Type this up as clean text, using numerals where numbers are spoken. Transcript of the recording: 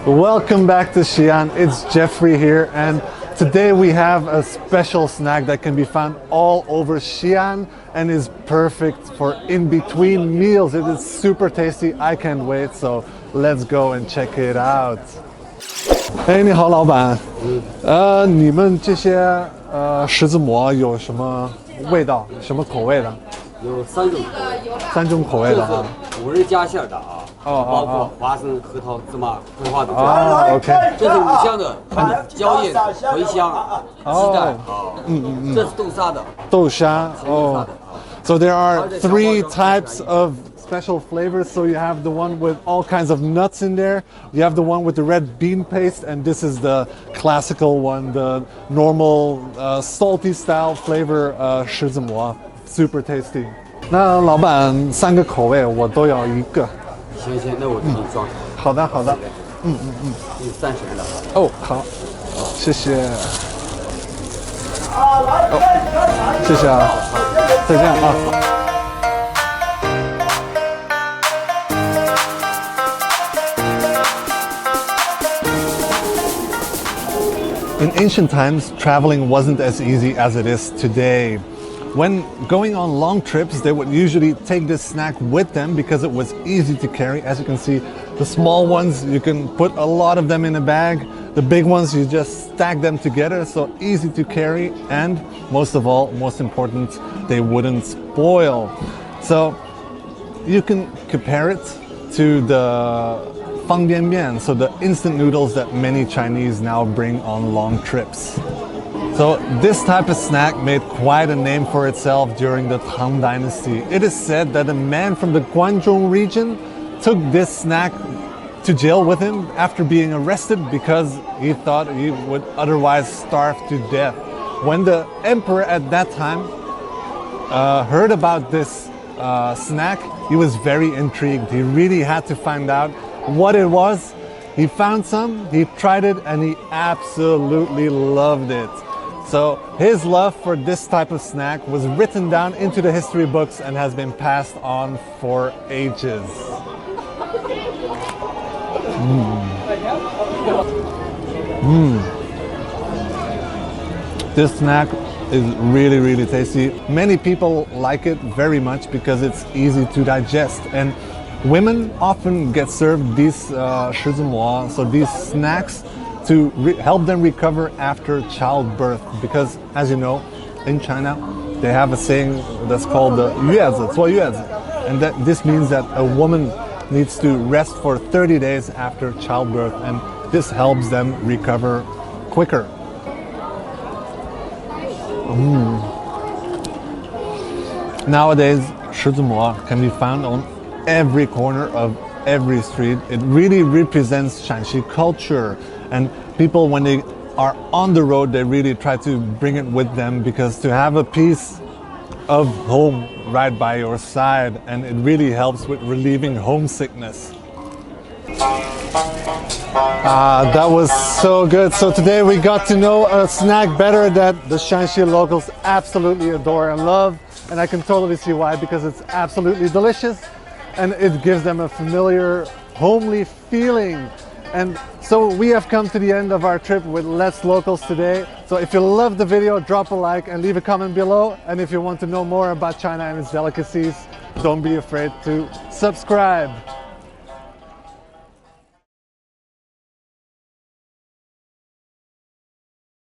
Welcome back to Xi'an. It's Jeffrey here, and today we have a special snack that can be found all over Xi'an and is perfect for in-between meals. It is super tasty. I can't wait, so let's go and check it out. 哎，你好，老板。你们这些十字馍有什么味道？什么口味的？有3种，3种口味的啊。五仁夹馅的啊。 包括花生、核桃、芝麻、桂花的。啊 ，OK。这是五香的，椒叶、茴香、鸡蛋。这是豆沙的。豆沙。哦。So there are 3 types of special flavors. So you have the one with all kinds of nuts in there. You have the one with the red bean paste, and this is the classical one, the normal salty style flavor 狮子馍 super tasty. 那老板3个口味我都要1个。 行，那我给你装上。好的。有30的。哦，好，谢谢。哦，谢谢啊，再见啊。In ancient times, traveling wasn't as easy as it is today. When going on long trips, they would usually take this snack with them because it was easy to carry. As you can see, the small ones, you can put a lot of them in a bag. The big ones, you just stack them together, so easy to carry. And most of all, most important, they wouldn't spoil. So you can compare it to the 方便面, so the instant noodles that many Chinese now bring on long trips. So this type of snack made quite a name for itself during the Tang Dynasty. It is said that a man from the Guangzhou region took this snack to jail with him after being arrested because he thought he would otherwise starve to death. When the emperor at that time heard about this snack, he was very intrigued. He really had to find out what it was. He found some, he tried it, and he absolutely loved it. So his love for this type of snack was written down into the history books and has been passed on for ages. This snack is really tasty. Many people like it very much because it's easy to digest, and women often get served these 狮子馍, so these snacks, to help them recover after childbirth, because as you know, in China they have a saying that's called the 月子, 坐月子, and that this means that a woman needs to rest for 30 days after childbirth, and this helps them recover quicker. Nowadays, 狮子馍 can be found on every corner of every street. It really represents Shaanxi culture. And people, when they are on the road, they really try to bring it with them, because to have a piece of home right by your side, and it really helps with relieving homesickness. That was so good. So today we got to know a snack better that the Shaanxi locals absolutely adore and love. And I can totally see why, because it's absolutely delicious and it gives them a familiar, homely feeling. And so we have come to the end of our trip with Let's Locals today. So if you loved the video, drop a like and leave a comment below. And if you want to know more about China and its delicacies, don't be afraid to subscribe.